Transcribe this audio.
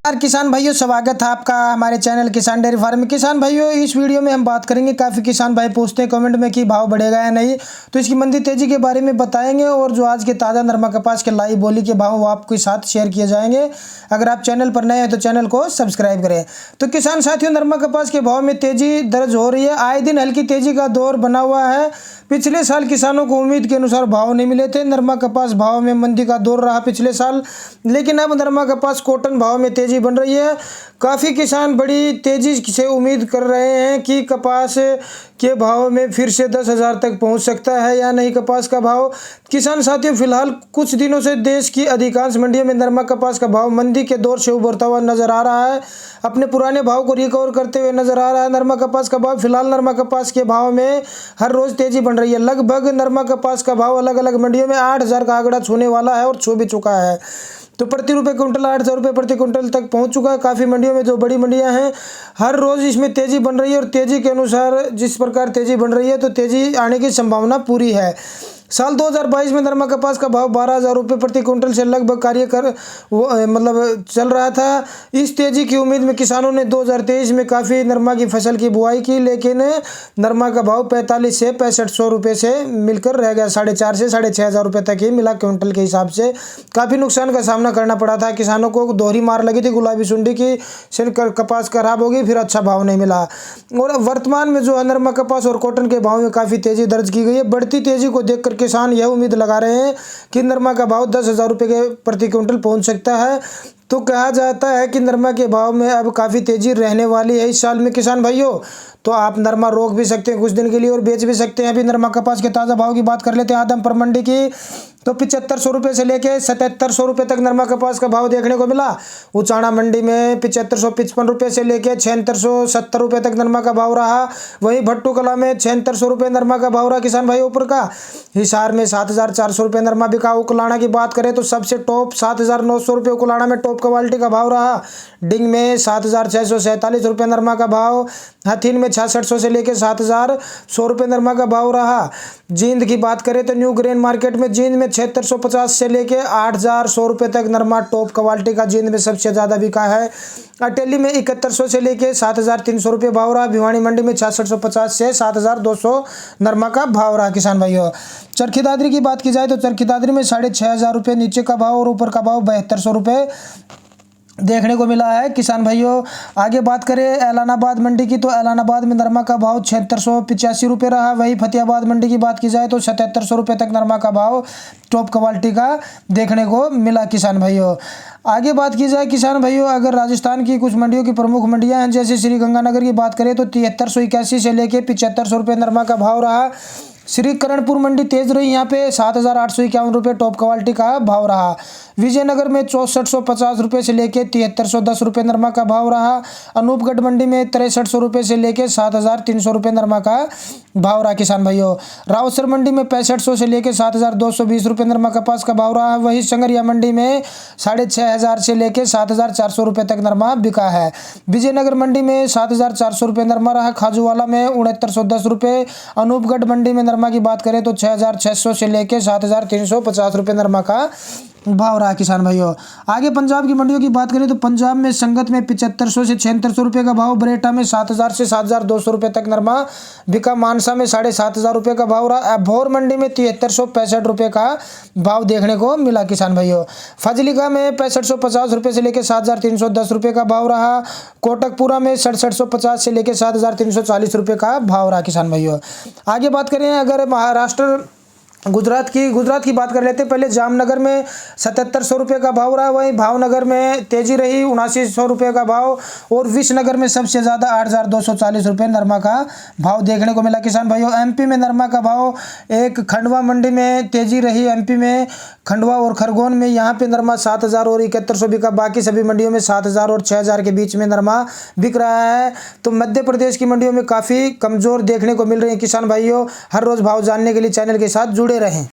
यार किसान भाइयों, स्वागत है आपका हमारे चैनल किसान डेयरी फार्म में। किसान भाइयों, इस वीडियो में हम बात करेंगे, काफ़ी किसान भाई पूछते हैं कमेंट में कि भाव बढ़ेगा या नहीं, तो इसकी मंदी तेजी के बारे में बताएंगे और जो आज के ताज़ा नरमा कपास के लाइव बोली के भाव वो आपके साथ शेयर किए जाएंगे। अगर आप चैनल पर नए हैं तो चैनल को सब्सक्राइब करें। तो किसान साथियों, नरमा कपास के भाव में तेजी दर्ज हो रही है। आए दिन हल्की तेजी का दौर बना हुआ है। पिछले साल किसानों को उम्मीद के अनुसार भाव नहीं मिले थे। नरमा कपास भाव में मंदी का दौर रहा पिछले साल, लेकिन अब नरमा कपास कॉटन भाव में तेजी बन रही है। काफ़ी किसान बड़ी तेजी से उम्मीद कर रहे हैं कि कपास के भाव में फिर से 10,000 तक पहुंच सकता है या नहीं कपास का भाव। किसान साथियों, फिलहाल कुछ दिनों से देश की अधिकांश मंडियों में नरमा कपास का भाव मंदी के दौर से उभरता हुआ नजर आ रहा है, अपने पुराने भाव को रिकवर करते हुए नजर आ रहा है। नरमा कपास का भाव फिलहाल नरमा कपास के भाव में हर रोज तेजी बन रही है। लगभग नरमा कपास का भाव अलग अलग मंडियों में 8,000 का आंकड़ा छूने वाला है और छू भी चुका है। तो प्रति रुपये कुंटल 800 रुपये प्रति कुंटल तक पहुंच चुका है। काफ़ी मंडियों में जो बड़ी मंडियां हैं, हर रोज़ इसमें तेज़ी बन रही है और तेज़ी के अनुसार जिस प्रकार तेज़ी बन रही है तो तेज़ी आने की संभावना पूरी है। साल 2022 में नरमा कपास का भाव 12,000 रुपये प्रति कुंटल से लगभग चल रहा था। इस तेज़ी की उम्मीद में किसानों ने 2023 में काफ़ी नरमा की फसल की बुआई की, लेकिन नरमा का भाव 45 से 6500 रुपये से मिलकर रह गया। 4,500 से 6,500 रुपये तक ही मिला क्विंटल के हिसाब से। काफ़ी नुकसान का सामना करना पड़ा था किसानों को। दोहरी मार लगी थी गुलाबी सुंडी की, से कपास खराब होगी, फिर अच्छा भाव नहीं मिला। और वर्तमान में जो है नरमा कपास और कॉटन के भाव में काफ़ी तेज़ी दर्ज की गई है। बढ़ती तेज़ी को देखकर किसान यह उम्मीद लगा रहे हैं कि नरमा का भाव 10,000 रुपये के प्रति क्विंटल पहुंच सकता है। तो कहा जाता है कि नरमा के भाव में अब काफ़ी तेज़ी रहने वाली है इस साल में। किसान भाइयों, तो आप नरमा रोक भी सकते हैं कुछ दिन के लिए और बेच भी सकते हैं। अभी नरमा कपास के ताज़ा भाव की बात कर लेते हैं। आदमपुर मंडी की तो 7500 रुपये से लेके 7700 रुपये तक नरमा कपास का भाव देखने को मिला। उचाणा मंडी में 7555 रुपये से लेके 7670 रुपये तक नरमा का भाव रहा। वहीं भट्टू कला में 7600 रुपये नरमा का भाव रहा किसान भाई ऊपर का। हिसार में 7,400 रुपये नरमा बिका। उकलाना की बात करें तो सबसे टॉप 7,900 रुपये उकलाना में टॉप क्वालिटी का भाव रहा। डिंग में 7,647 रुपये नरमा का भाव। हथीन में 6600 से लेकर 7,100 रुपये नरमा का भाव रहा। जींद की बात करें तो न्यू ग्रेन मार्केट में जींद में 7650 से लेकर 8,100 रुपये तक नरमा टॉप क्वालिटी का जींद में सबसे ज़्यादा बिका है। अटेली में 7100 से लेकर 7,300 रुपये भाव रहा। भिवानी मंडी में 6650 से 7,200 नरमा का भाव रहा किसान भाइयों। चरखी दादरी की बात की जाए तो चरखी दादरी में 6,500 रुपये नीचे का भाव और ऊपर का भाव 7200 रुपये देखने को मिला है किसान भाइयों। आगे बात करें ऐलानाबाद मंडी की तो ऐलानाबाद में नरमा का भाव 7685 रुपये रहा। वहीं फतेहाबाद मंडी की बात की जाए तो 7700 रुपये तक नरमा का भाव टॉप क्वालिटी का देखने को मिला किसान भाइयों। आगे बात की जाए किसान भाइयों, अगर राजस्थान की कुछ मंडियों की प्रमुख मंडियां हैं, जैसे श्री गंगानगर की बात करें तो 7381 से लेकर 7500 रुपये नरमा का भाव रहा। श्री करणपुर मंडी तेज रही, यहाँ पे 7,851 रुपये टॉप क्वालिटी का भाव रहा। विजयनगर में 6450 रुपये से लेकर 7310 रुपये नरमा का भाव रहा। अनूपगढ़ मंडी में 6300 रुपये से लेकर 7,300 रुपये नरमा का भाव रहा किसान भाइयों। रावसर मंडी में 6500 से लेकर 7,220 रुपये नरमा कपास का भाव रहा। वहीं संगरिया मंडी में 6,500 से लेकर 7,400 रुपये तक नरमा बिका है। विजयनगर मंडी में 7,400 रुपये नरमा रहा। खाजूवाला में 6910 रुपये। अनूपगढ़ मंडी में नरमा की बात करें तो 6,600 से लेकर 7,350 रुपये नरमा का भाव रहा किसान भाइयों। आगे पंजाब की मंडियों की बात करें तो पंजाब में संगत में 7500 से 7600 रुपये का भाव। बरेटा में 7,000 से 7,200 रुपये तक नरमा बिका। मानसा में 7,500 रुपये का भाव रहा। अबोहर मंडी में 7365 रुपये का भाव देखने को मिला किसान भाइयों। फजलिका में 6550 रुपये से लेकर 7,310 रुपये का भाव रहा। कोटकपुरा में 6750 से लेकर 7,340 रुपये का भाव रहा किसान भाइयों। आगे बात करें अगर महाराष्ट्र गुजरात की बात कर लेते हैं। पहले जामनगर में 7700 रुपये का भाव रहा। वहीं भावनगर में तेजी रही 7900 रुपये का भाव। और विसनगर में सबसे ज़्यादा 8,240 रुपये नरमा का भाव देखने को मिला किसान भाइयों। एमपी में नरमा का भाव एक खंडवा मंडी में तेजी रही। एमपी में खंडवा और खरगोन में यहाँ पे नरमा 7,000 और 7100 बिका। बाकी सभी मंडियों में 7,000 और 6,000 के बीच में नरमा बिक रहा है। तो मध्य प्रदेश की मंडियों में काफ़ी कमज़ोर देखने को मिल रही है किसान भाइयों। हर रोज़ भाव जानने के लिए चैनल के साथ जुड़े रहें।